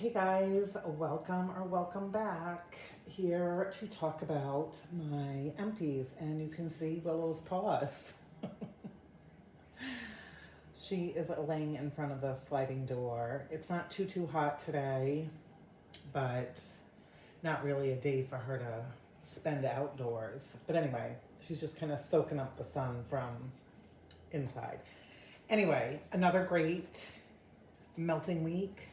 Hey guys, welcome or welcome back here to talk about my empties. And you can see Willow's paws. She is laying in front of the sliding door. It's not too hot today, but not really a day for her to spend outdoors. But anyway, she's just kind of soaking up the sun from inside. Anyway, another great melting week.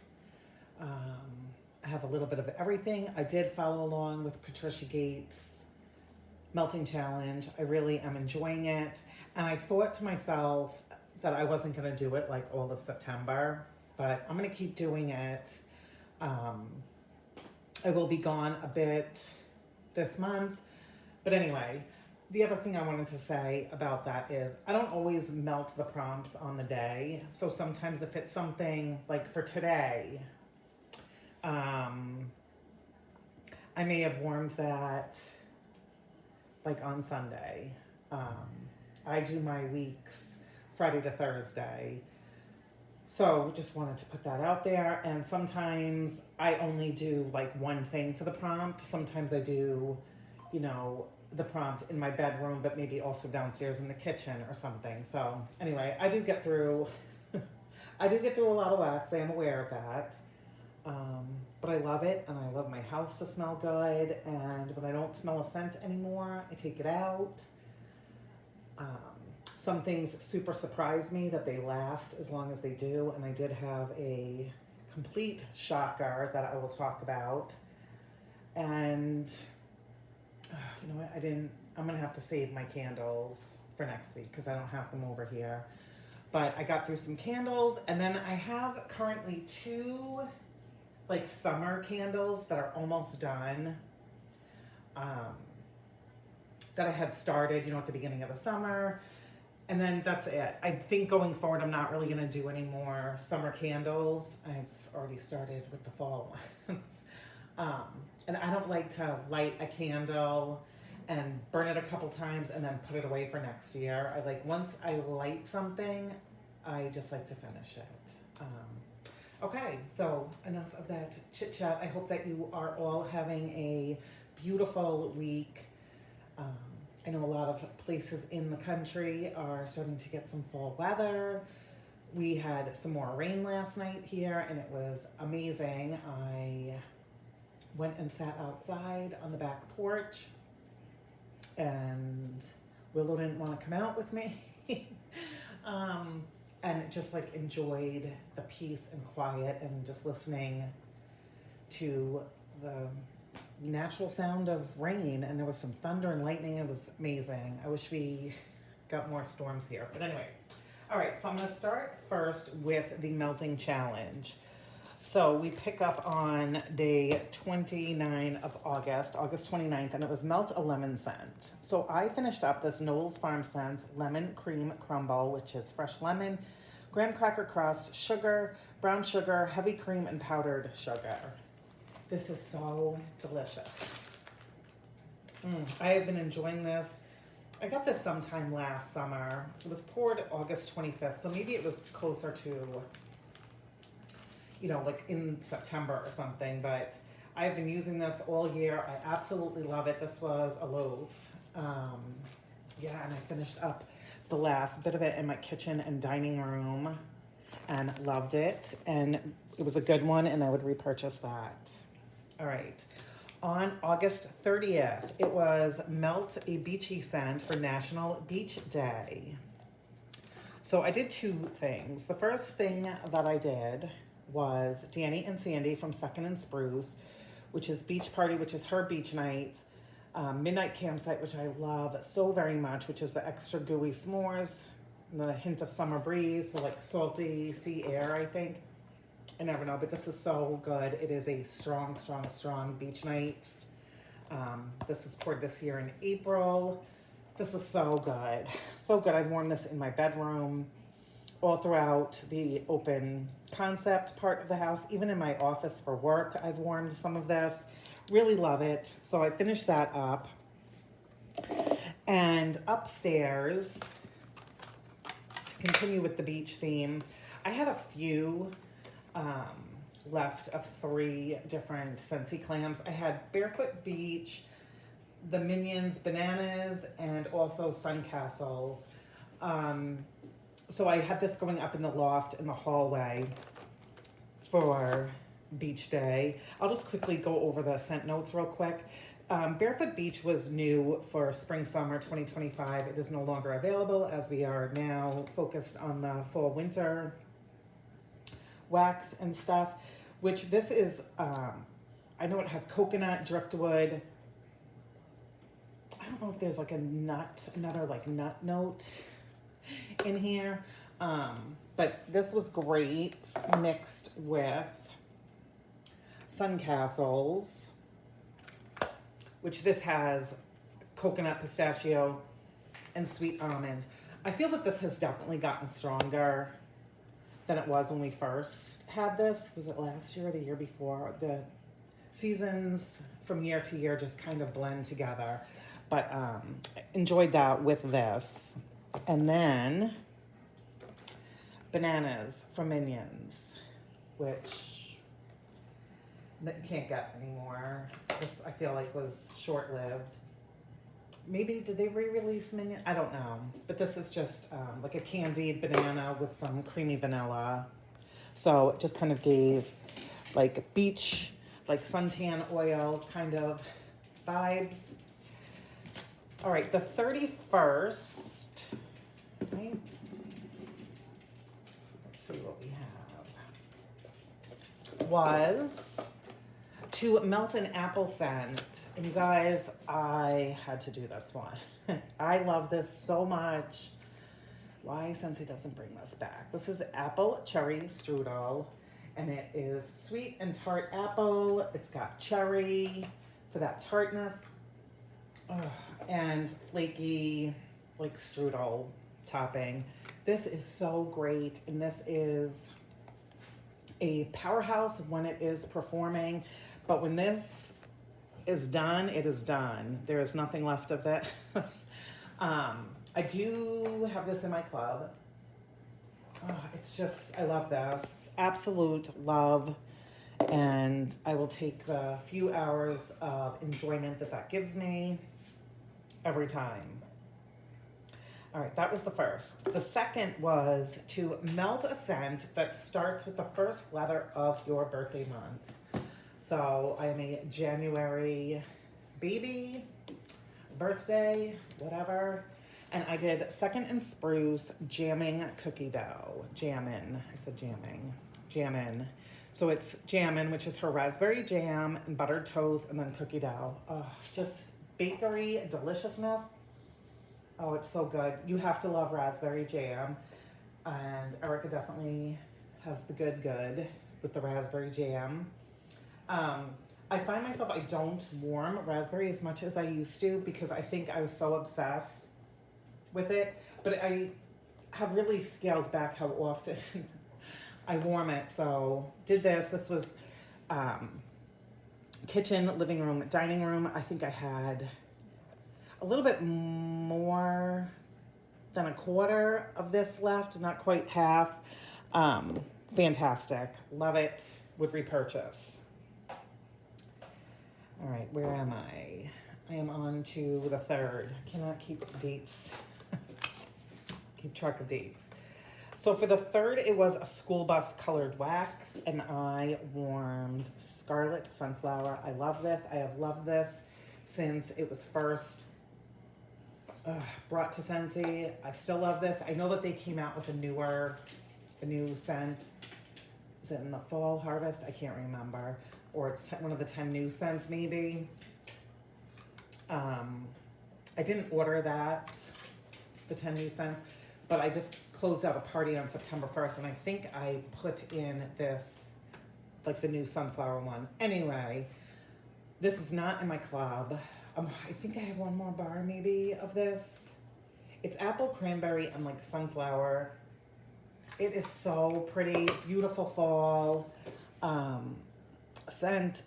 I have a little bit of everything. I did follow along with Patricia Gates' melting challenge. I really am enjoying it. And I thought to myself that I wasn't going to do it like all of September, but I'm going to keep doing it. Um, I will be gone a bit this month. But anyway, the other thing I wanted to say about that is I don't always melt the prompts on the day. So sometimes if it's something like for today, I may have warmed that like on Sunday. I do my weeks Friday to Thursday. So just wanted to put that out there. And sometimes I only do like one thing for the prompt. Sometimes I do, the prompt in my bedroom, but maybe also downstairs in the kitchen or something. So anyway, I do get through I do get through a lot of wax. I am aware of that. But I love it, and I love my house to smell good. And when I don't smell a scent anymore, I take it out. Um, some things super surprise me that they last as long as they do. And I did have a complete shocker that I will talk about. And you know what? I'm going to have to save my candles for next week because I don't have them over here. But I got through some candles, and then I have currently two like summer candles that are almost done, that I had started, at the beginning of the summer. And then that's it. I think going forward, I'm not really going to do any more summer candles. I've already started with the fall ones. And I don't like to light a candle and burn it a couple times and then put it away for next year. I like, once I light something, I just like to finish it. Okay, so enough of that chit chat. I hope that you are all having a beautiful week. I know a lot of places in the country are starting to get some fall weather. We had some more rain last night here, and it was amazing. I went and sat outside on the back porch, and Willow didn't want to come out with me. And just like enjoyed the peace and quiet and just listening to the natural sound of rain. And there was some thunder and lightning. It was amazing. I wish we got more storms here. But anyway, all right, so I'm going to start first with the melting challenge. So we pick up on day 29 of August 29th, and it was melt a lemon scent. So I finished up this Knowles Farm Scents lemon cream crumble, which is fresh lemon, graham cracker crust, sugar, brown sugar, heavy cream, and powdered sugar. This is so delicious. I have been enjoying this. I got this sometime last summer. It was poured August 25th, so maybe it was closer to, like in September or something, but I've been using this all year. I absolutely love it. This was a loaf. Yeah, and I finished up the last bit of it in my kitchen and dining room and loved it. And it was a good one, and I would repurchase that. All right. On August 30th, it was Melt a Beachy Scent for National Beach Day. So I did two things. The first thing that I did was Danny and Sandy from Second and Spruce, which is Beach Party, which is her beach nights, Midnight Campsite, which I love so very much, which is the extra gooey s'mores, and the hint of summer breeze, so like salty sea air, I think. I never know, but this is so good. It is a strong beach nights. This was poured this year in April. This was so good. So good. I've worn this in my bedroom, all throughout the open concept part of the house, even in my office for work. I've worn some of this. Really love it. So I finished that up. And upstairs, to continue with the beach theme, I had a few left of 3 different Scentsy clams. I had Barefoot Beach, the Minions Bananas, and also Sun Castles. So I had this going up in the loft in the hallway for beach day. I'll just quickly go over the scent notes real quick. Barefoot Beach was new for spring summer 2025. It is no longer available as we are now focused on the fall winter wax and stuff, which this is, I know it has coconut, driftwood. I don't know if there's like another like nut note in here. But this was great mixed with Sun Castles, which this has coconut, pistachio, and sweet almond. I feel that this has definitely gotten stronger than it was when we first had this. Was it last year or the year before? The seasons from year to year just kind of blend together. But enjoyed that with this. And then Bananas from Minions, which you can't get anymore. This I feel like was short-lived. Maybe did they re-release Minion? I don't know. But this is just like a candied banana with some creamy vanilla. So it just kind of gave like beach, like suntan oil kind of vibes. All right, the 31st, right? Let's see what we have. Was to melt an apple scent. And you guys, I had to do this one. I love this so much. Why Scentsy doesn't bring this back. This is apple cherry strudel, and it is sweet and tart apple. It's got cherry for that tartness. Ugh. And flaky like strudel topping. This is so great, and this is a powerhouse when it is performing, but when this is done, it is done. There is nothing left of this. I do have this in my club. Oh, it's just, I love this. Absolute love. And I will take the few hours of enjoyment that gives me every time. All right, that was the first. The second was to melt a scent that starts with the first letter of your birthday month. So I am a January baby, birthday, whatever. And I did Second and Spruce jamming cookie dough. Jammin', I said jamming, jammin'. So it's jammin', which is her raspberry jam and buttered toast and then cookie dough. Oh, just bakery deliciousness. Oh, it's so good. You have to love raspberry jam. And Erica definitely has the good with the raspberry jam. I find myself, I don't warm raspberry as much as I used to because I think I was so obsessed with it. But I have really scaled back how often I warm it. So did this. This was kitchen, living room, dining room. I think I had a little bit more than a quarter of this left, not quite half. Fantastic. Love it. Would repurchase. All right, where am I? I am on to the third. Cannot keep dates. Keep track of dates. So for the third, it was a school bus colored wax, and I warmed Scarlet Sunflower. I love this. I have loved this since it was first brought to Scentsy. I still love this. I know that they came out with a new scent. Is it in the fall harvest? I can't remember. Or it's one of the 10 new scents maybe. I didn't order that, the 10 new scents, but I just closed out a party on September 1st, and I think I put in this, like the new sunflower one. Anyway, this is not in my club. I think I have one more bar maybe of this. It's apple, cranberry, and like sunflower. It is so pretty, beautiful fall scent.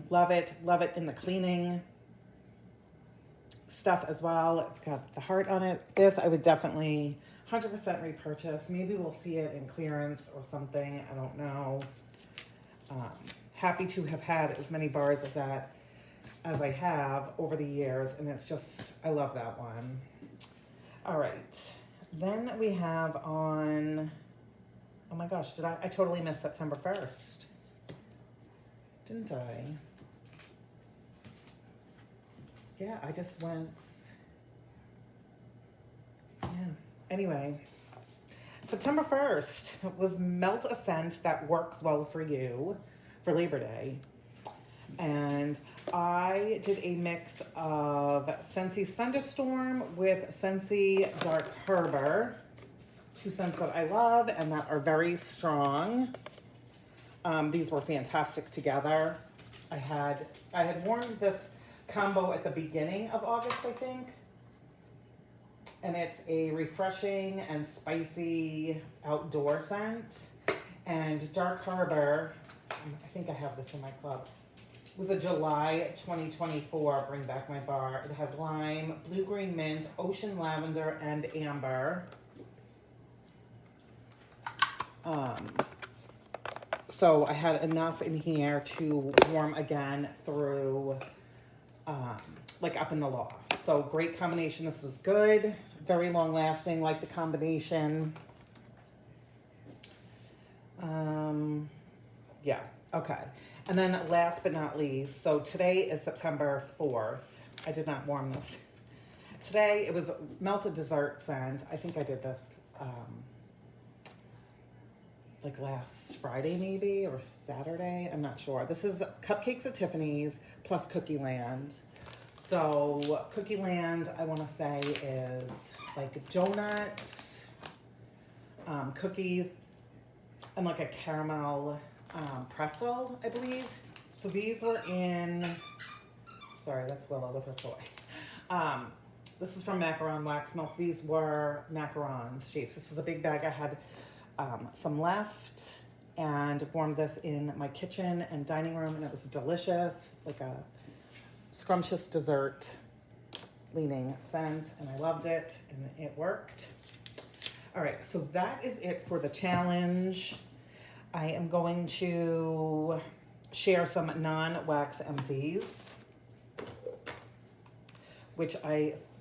Love it in the cleaning stuff as well. It's got the heart on it. This I would definitely 100% repurchase. Maybe we'll see it in clearance or something. I don't know. happy to have had as many bars of that as I have over the years, and it's just, I love that one. All right, then we have on, oh my gosh, I totally missed September 1st, didn't I? Yeah, I just went, yeah, anyway. September 1st was Melt a Scent That Works Well for You for Labor Day. And I did a mix of Scentsy Thunderstorm with Scentsy Dark Harbor. Two scents that I love and that are very strong. These were fantastic together. I had warmed this combo at the beginning of August, I think. And it's a refreshing and spicy outdoor scent. And Dark Harbor, I think I have this in my club, it was a July 2024 Bring Back My Bar. It has lime, blue-green mint, ocean lavender, and amber. So I had enough in here to warm again through, like up in the loft. So great combination. This was good. Very long lasting, like the combination. Yeah, okay. And then last but not least, so today is September 4th. I did not warm this. Today it was melted dessert scent. I think I did this like last Friday maybe, or Saturday, I'm not sure. This is Cupcakes at Tiffany's plus Cookie Land. So Cookie Land, I want to say, is like donut, cookies, and like a caramel pretzel, I believe. So these were in, sorry, that's Willow with her toy. This is from Macaron Wax Melts. These were macarons shapes. This was a big bag. I had some left and warmed this in my kitchen and dining room, and it was delicious, like a scrumptious dessert leaning scent, and I loved it, and it worked. All right, so that is it for the challenge. I am going to share some non-wax empties, which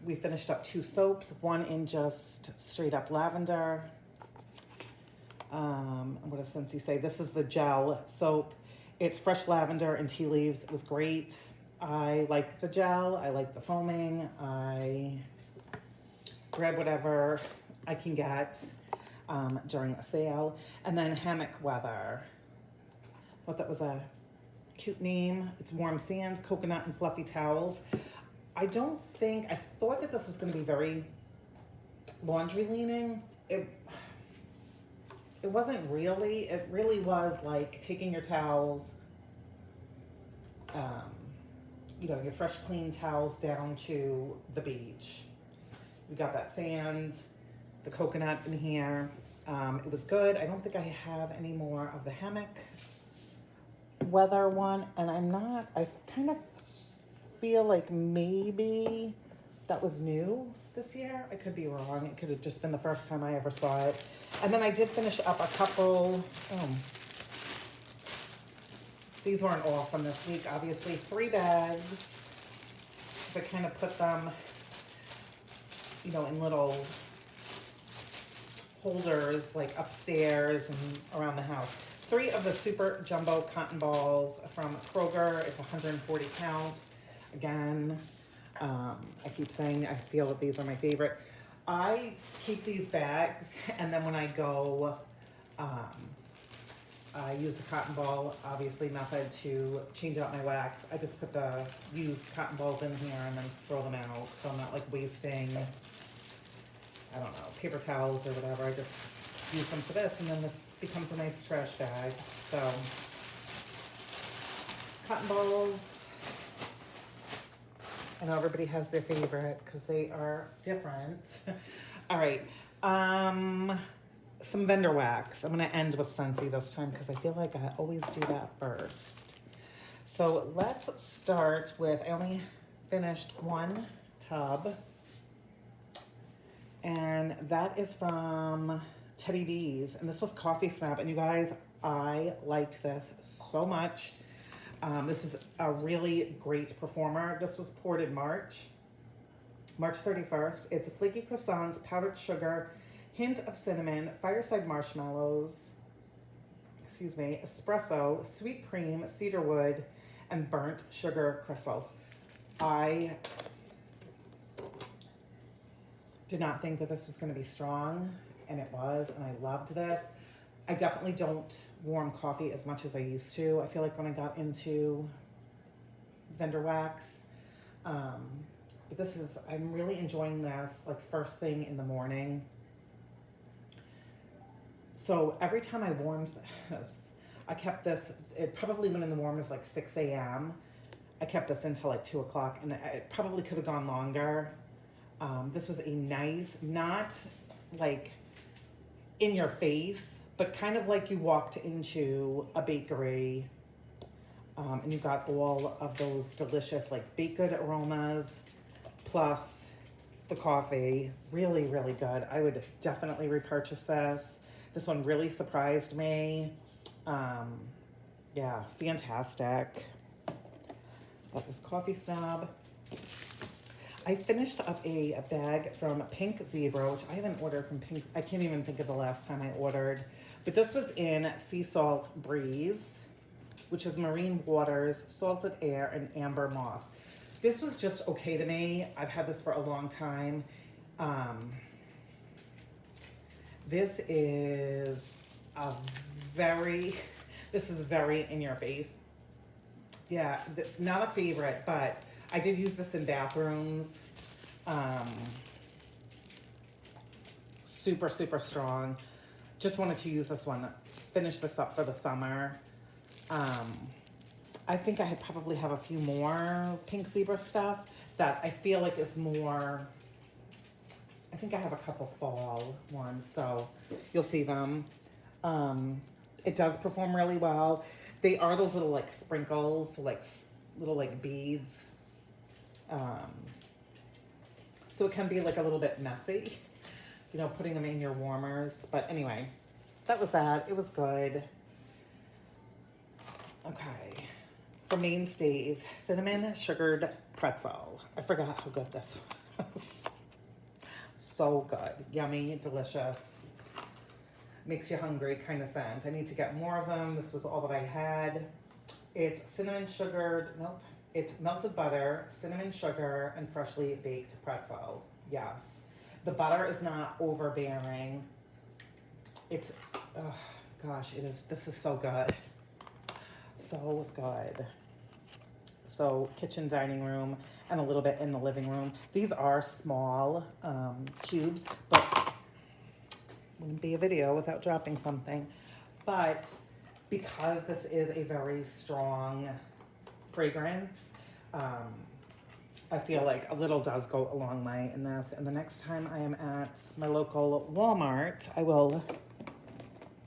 we finished up 2 soaps, one in just straight up lavender. What does Scentsy say? This is the gel soap. It's fresh lavender and tea leaves. It was great. I like the gel. I like the foaming. I grab whatever I can get during a sale. And then Hammock Weather. Thought that was a cute name. It's warm sands, coconut, and fluffy towels. I thought that this was going to be very laundry leaning. It wasn't really. It really was like taking your towels, you know, your fresh, clean towels down to the beach. You got that sand, the coconut in here. It was good. I don't think I have any more of the Hammock Weather one, and I kind of feel like maybe that was new this year. I could be wrong. It could have just been the first time I ever saw it. And then I did finish up a couple, these weren't all from this week, obviously. 3 bags. I kind of put them, you know, in little holders, like upstairs and around the house. 3 of the super jumbo cotton balls from Kroger. It's 140 count. Again, I keep saying I feel that these are my favorite. I keep these bags, and then when I go, I use the cotton ball, obviously, method to change out my wax. I just put the used cotton balls in here and then throw them out, so I'm not like wasting, I don't know, paper towels or whatever. I just use them for this, and then this becomes a nice trash bag. So, cotton balls. I know everybody has their favorite because they are different. All right. Some vendor wax. I'm going to end with Scentsy this time because I feel like I always do that first. So let's start with, I only finished 1 tub. And that is from Teddy B's. And this was Coffee Snap. And you guys, I liked this so much. This was a really great performer. This was poured in March 31st. It's flaky croissants, powdered sugar, hint of cinnamon, fireside marshmallows, excuse me, espresso, sweet cream, cedarwood, and burnt sugar crystals. I did not think that this was going to be strong, and it was, and I loved this. I definitely don't warm coffee as much as I used to. I feel like when I got into vendor wax, but this is, I'm really enjoying this like first thing in the morning. So every time I warmed this, I kept this, it probably went in the warm as like 6 a.m. I kept this until like 2 o'clock, and it probably could have gone longer. This was a nice, not like in your face, but kind of like you walked into a bakery, and you got all of those delicious like baked good aromas, plus the coffee. Really, really good. I would definitely repurchase this. This one really surprised me. Yeah, fantastic. That was Coffee Snob. I finished up a bag from Pink Zebra, which I haven't ordered from Pink. I can't even think of the last time I ordered. But this was in Sea Salt Breeze, which is marine waters, salted air, and amber moss. This was just okay to me. I've had this for a long time. This is very in your face. Yeah, not a favorite, but I did use this in bathrooms. Super, super strong. Just wanted to use this one, finish this up for the summer. I think I probably have a few more Pink Zebra stuff that I feel like is more, I think I have a couple fall ones, so you'll see them. It does perform really well. They are those little like sprinkles, like little like beads. So it can be like a little bit messy, you know, putting them in your warmers. But anyway, that was that. It was good. Okay. For Mainstays, cinnamon sugared pretzel. I forgot how good this was. So good. Yummy, delicious. Makes you hungry kind of scent. I need to get more of them. This was all that I had. It's cinnamon sugared, nope. It's melted butter, cinnamon sugar, and freshly baked pretzel. Yes. The butter is not overbearing. It's, oh gosh, it is, this is so good. So good. So kitchen, dining room, and a little bit in the living room. These are small cubes, but wouldn't be a video without dropping something. But because this is a very strong fragrance, I feel like a little does go a long way in this. And the next time I am at my local Walmart, I will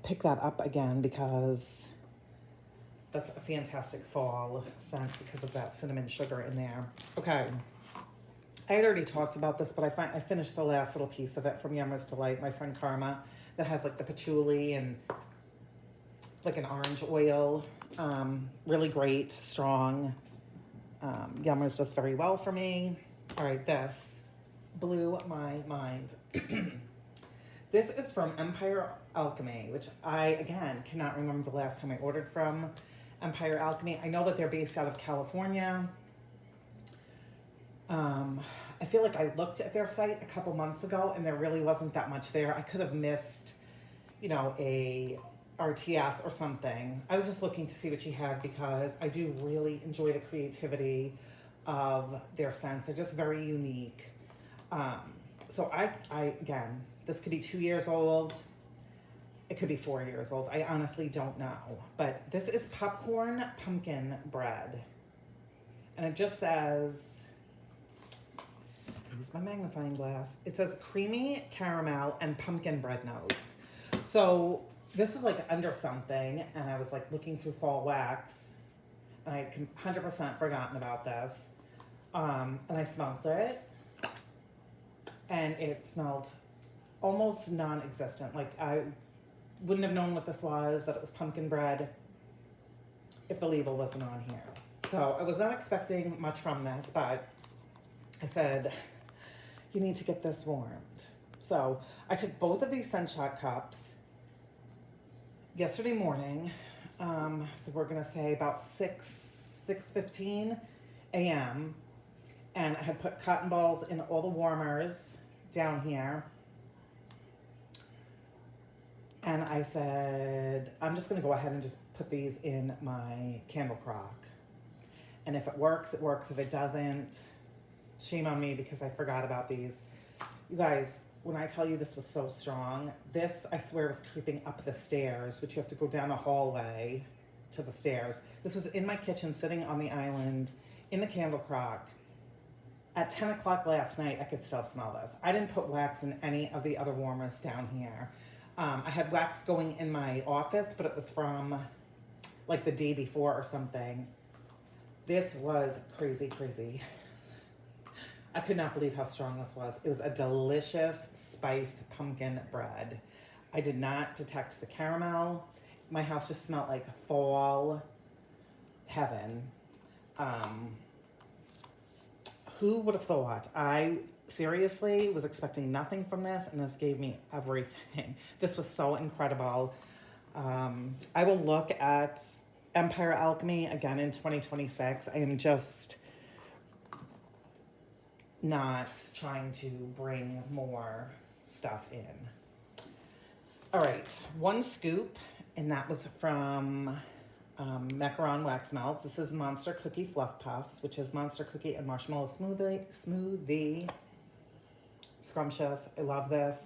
pick that up again because that's a fantastic fall scent because of that cinnamon sugar in there. Okay, I had already talked about this, but I finished the last little piece of it from Yummer's Delight, my friend Karma, that has like the patchouli and like an orange oil. Really great, strong. Yummer's does very well for me. All right, this blew my mind. This is from Empire Alchemy, which I, again, cannot remember the last time I ordered from Empire Alchemy. I know that they're based out of California. I feel like I looked at their site a couple months ago and there really wasn't that much there. I could have missed, you know, a RTS or something. I was just looking to see what she had because I do really enjoy the creativity of their scents. They're just very unique. So I again, this could be 2 years old. It could be 4 years old. I honestly don't know. But this is popcorn pumpkin bread. And it just says, use my magnifying glass. It says creamy caramel and pumpkin bread notes. So this was like under something, and I was like looking through fall wax, and I 100% forgotten about this. And I smelled it, and it smelled almost non-existent. Like I wouldn't have known what this was, that it was pumpkin bread. if the label wasn't on here. So I was not expecting much from this, but I said, you need to get this warmed. So I took both of these Scent Shot cups yesterday morning. So we're gonna say about 6:15 a.m. And I had put cotton balls in all the warmers down here. And I said, I'm just gonna go ahead and just put these in my candle crock. And if it works, it works. If it doesn't, shame on me because I forgot about these. You guys, when I tell you this was so strong, this I swear was creeping up the stairs, which you have to go down a hallway to the stairs. This was in my kitchen, sitting on the island in the candle crock. At 10 o'clock last night, I could still smell this. I didn't put wax in any of the other warmers down here. I had wax going in my office, but it was from like the day before or something. This was crazy, crazy. I could not believe how strong this was. It was a delicious spiced pumpkin bread. I did not detect the caramel. My house just smelled like fall heaven. Who would have thought? I seriously was expecting nothing from this, and this gave me everything. This was so incredible. I will look at Empire Alchemy again in 2026. I am just not trying to bring more stuff in. All right, 1 scoop, and that was from Macaron Wax Melts. This is Monster Cookie Fluff Puffs, which is Monster Cookie and Marshmallow Smoothie. Scrumptious. I love this.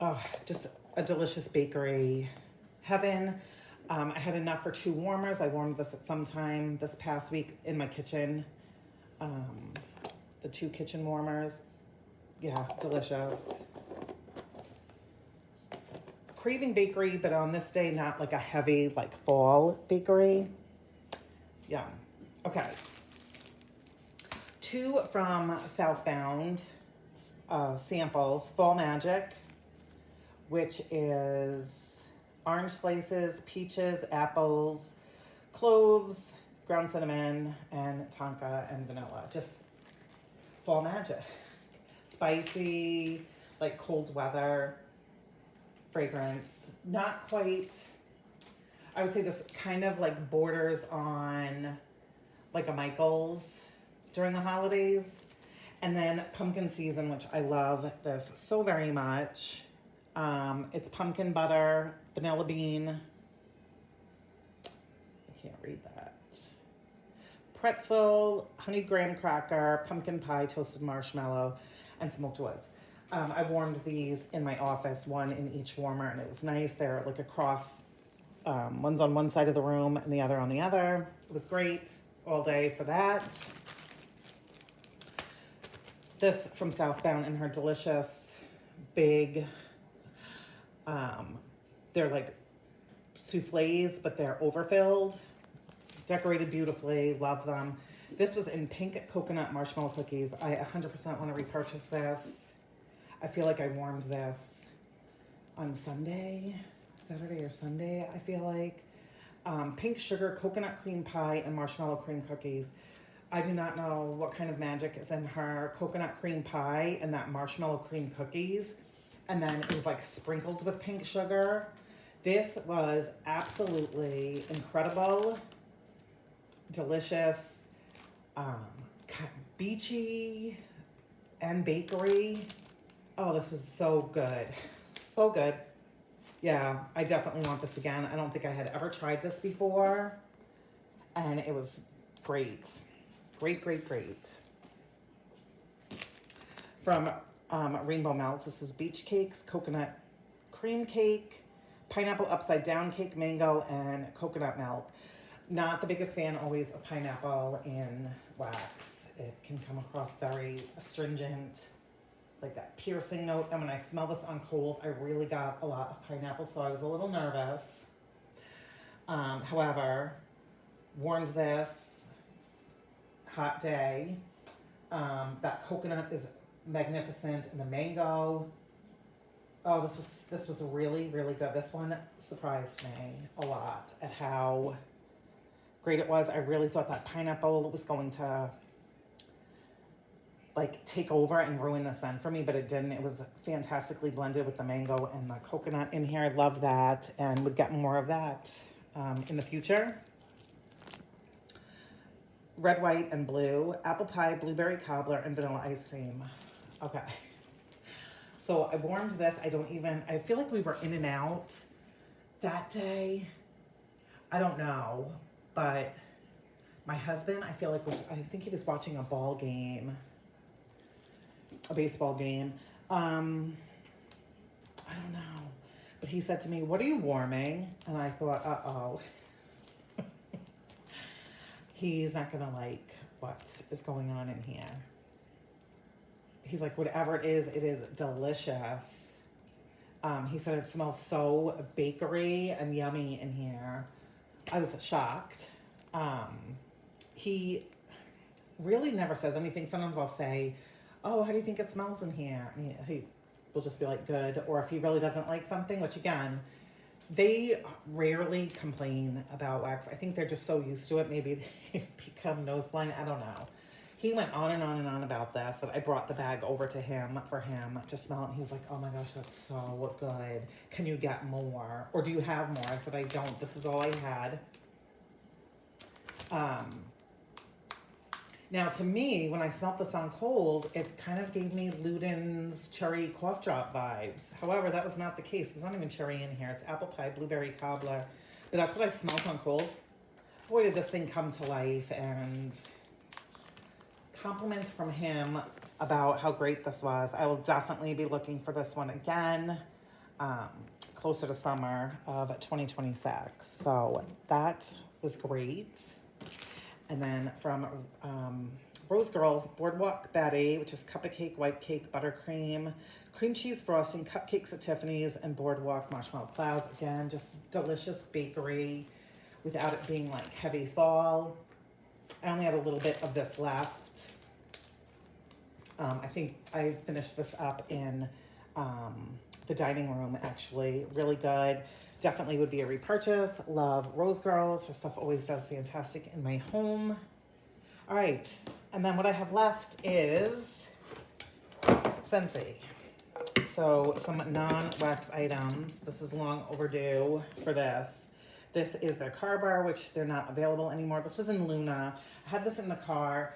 Oh, just a delicious bakery heaven. I had enough for 2 warmers. I warmed this at some time this past week in my kitchen. The 2 kitchen warmers. Yeah, delicious. Craving bakery, but on this day, not like a heavy, like fall bakery. Yeah. Okay. 2 from Southbound samples. Fall Magic, which is orange slices, peaches, apples, cloves, ground cinnamon, and tonka and vanilla. Just fall magic. Spicy, like cold weather fragrance. Not quite, I would say this kind of like borders on like a Michael's during the holidays. And then pumpkin season, which I love this so very much. It's pumpkin butter, vanilla bean. I can't read that. Pretzel, honey graham cracker, pumpkin pie, toasted marshmallow, and smoked woods. I warmed these in my office, 1 in each warmer, and it was nice. They're like across, one's on one side of the room and the other on the other. It was great all day for that. This from Southbound in her delicious, big, they're like souffles, but they're overfilled, decorated beautifully, love them. This was in pink coconut marshmallow cookies. I 100% want to repurchase this. I feel like I warmed this on Sunday, Saturday or Sunday, I feel like. Pink sugar, coconut cream pie, and marshmallow cream cookies. I do not know what kind of magic is in her coconut cream pie and that marshmallow cream cookies. And then it was like sprinkled with pink sugar. This was absolutely incredible, delicious, beachy, and bakery. Oh, this was so good. So good. Yeah, I definitely want this again. I don't think I had ever tried this before. And it was great. Great, great, great. From Rainbow Melts, this was beach cakes, coconut cream cake, pineapple upside down cake, mango, and coconut milk. Not the biggest fan always of pineapple in wax. It can come across very astringent, like that piercing note. And when I smell this on cold, I really got a lot of pineapple, so I was a little nervous. However, warmed this, hot day. That coconut is magnificent, and the mango, Oh, this was really, really good. This one surprised me a lot at how great it was. I really thought that pineapple was going to like take over and ruin the scent for me, but it didn't. It was fantastically blended with the mango and the coconut in here. I love that and would get more of that in the future. Red, white, and blue, apple pie, blueberry cobbler, and vanilla ice cream. Okay. So I warmed this. I feel like we were in and out that day. I don't know, but my husband, I think he was watching a ball game, a baseball game. I don't know, but he said to me, "What are you warming?" And I thought, uh-oh. He's not gonna like what is going on in here. He's like, whatever it is delicious. He said it smells so bakery and yummy in here. I was shocked. He really never says anything. Sometimes I'll say, oh, how do you think it smells in here? And he will just be like, good. Or if he really doesn't like something, which again, they rarely complain about wax. I think they're just so used to it. Maybe they've become nose blind. I don't know. He went on and on and on about this, that I brought the bag over to him for him to smell it. And he was like, oh my gosh, that's so good. Can you get more? Or do you have more? I said, I don't. This is all I had. Now, to me, when I smelled this on cold, it kind of gave me Luden's cherry cough drop vibes. However, that was not the case. There's not even cherry in here. It's apple pie, blueberry cobbler. But that's what I smelled on cold. Boy, did this thing come to life. And compliments from him about how great this was. I will definitely be looking for this one again, closer to summer of 2026. So that was great. And then from Rose Girls, Boardwalk Betty, which is cup of cake, white cake, buttercream, cream cheese frosting, cupcakes at Tiffany's, and Boardwalk marshmallow clouds. Again, just delicious bakery without it being like heavy fall. I only had a little bit of this left. I think I finished this up in the dining room, actually. Really good. Definitely would be a repurchase. Love Rose Girls. Her stuff always does fantastic in my home. All right. And then what I have left is Scentsy. So some non-wax items. This is long overdue for this. This is their car bar, which they're not available anymore. This was in Luna. I had this in the car.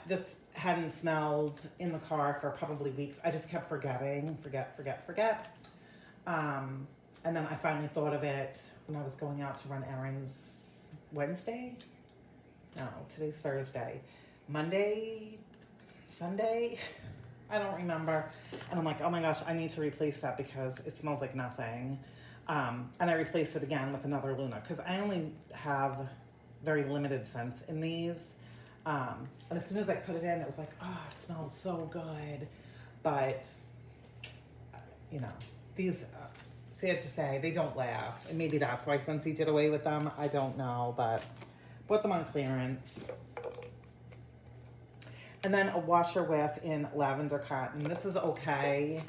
This hadn't smelled in the car for probably weeks. I just kept forgetting. Forget. And then I finally thought of it when I was going out to run errands Wednesday. No, today's Thursday. Monday, Sunday, I don't remember. And I'm like, oh my gosh, I need to replace that because it smells like nothing. And I replaced it again with another Luna because I only have very limited scents in these. And as soon as I put it in, it was like, oh, it smells so good. But, you know, these, sad to say, they don't last. And maybe that's why Scentsy did away with them. I don't know, but put them on clearance. And then a washer whiff in lavender cotton. This is okay.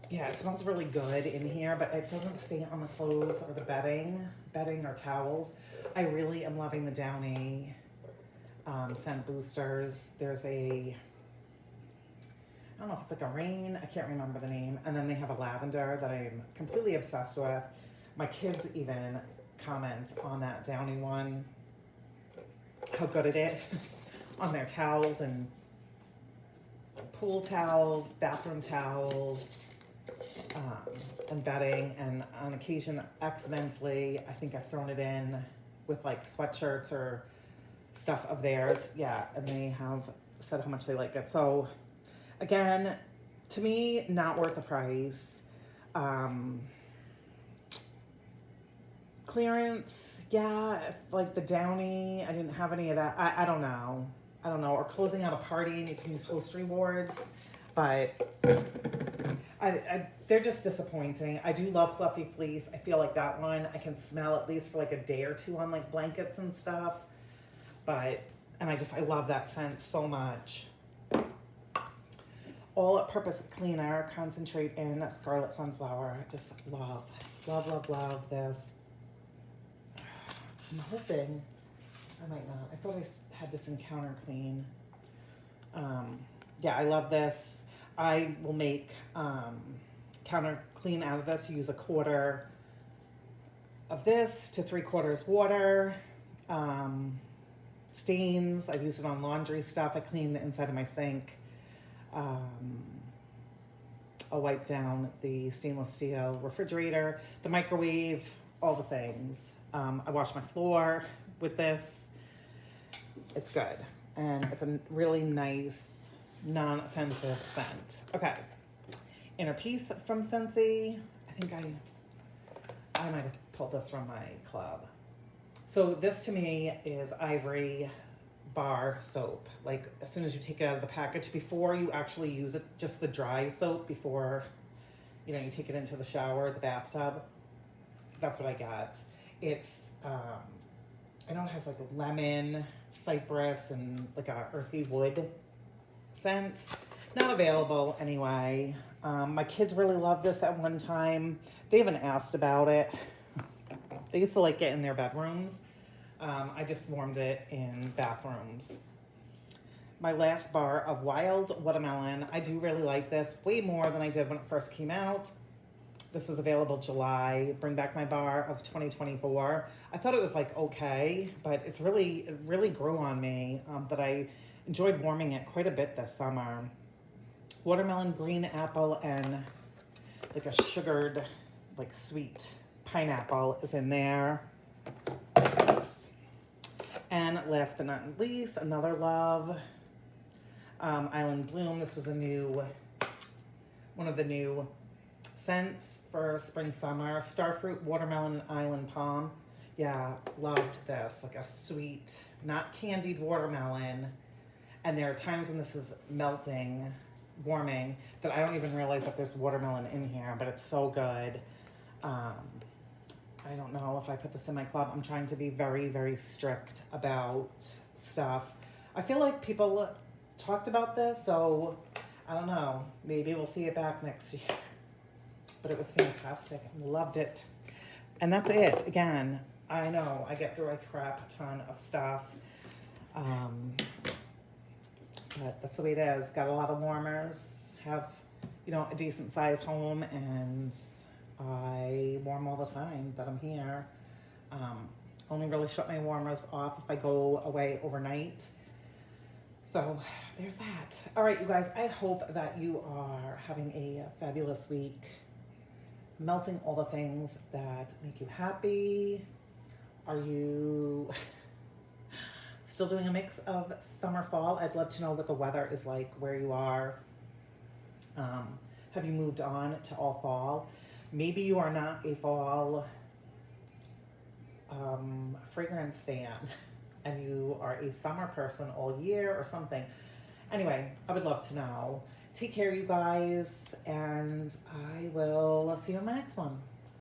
Yeah, it smells really good in here, but it doesn't stay on the clothes or the bedding or towels. I really am loving the Downy scent boosters. There's a, I don't know if it's like a rain, I can't remember the name. And then they have a lavender that I'm completely obsessed with. My kids even comment on that Downy one, how good it is on their towels and pool towels, bathroom towels, and bedding. And on occasion, accidentally, I think I've thrown it in with like sweatshirts or stuff of theirs. Yeah, and they have said how much they like it. So again, to me, not worth the price. Clearance, yeah, if, like the Downy, I didn't have any of that. I don't know. Or closing out a party and you can use host rewards, but they're just disappointing. I do love Fluffy Fleece. I feel like that one I can smell at least for like a day or two on like blankets and stuff. But, and I love that scent so much. all-purpose cleaner, concentrate in scarlet sunflower. I just love, love, love, love this. I'm hoping, I might not. I thought I had this in counter clean. Yeah, I love this. I will make counter clean out of this. Use a quarter of this to 3/4 water. Stains, I've used it on laundry stuff. I clean the inside of my sink. I'll wipe down the stainless steel refrigerator, the microwave, all the things. I wash my floor with this. It's good. And it's a really nice, non-offensive scent. Okay. Inner Peace from Scentsy. I think I might have pulled this from my club. So this to me is Ivory bar soap. Like as soon as you take it out of the package, before you actually use it, just the dry soap before, you know, you take it into the shower, the bathtub. That's what I got. It's, I know it has like a lemon, cypress, and like a earthy wood scent. Not available anyway. My kids really loved this at one time. They haven't asked about it. They used to like it in their bedrooms. I just warmed it in bathrooms. My last bar of Wild Watermelon. I do really like this, way more than I did when it first came out. This was available July. Bring back my bar of 2024. I thought it was like okay, but it really grew on me that I enjoyed warming it quite a bit this summer. Watermelon, green apple, and like a sugared, like sweet pineapple is in there. Oops. And last but not least, another love, Island Bloom. This was one of the new scents for spring, summer. Starfruit, watermelon, and island palm. Yeah, loved this. Like a sweet, not candied watermelon. And there are times when this is melting, warming, that I don't even realize that there's watermelon in here, but it's so good. I don't know if I put this in my club. I'm trying to be very, very strict about stuff. I feel like people talked about this, so I don't know. Maybe we'll see it back next year. But it was fantastic. Loved it. And that's it. Again, I know I get through a crap ton of stuff. But that's the way it is. Got a lot of warmers. Have, you know, a decent sized home, and I warm all the time that I'm here. Only really shut my warmers off if I go away overnight. So there's that. All right, you guys, I hope that you are having a fabulous week. Melting all the things that make you happy. Are you still doing a mix of summer, fall? I'd love to know what the weather is like where you are. Have you moved on to all fall? Maybe you are not a fall fragrance fan and you are a summer person all year or something. Anyway, I would love to know. Take care, you guys, and I will see you in my next one.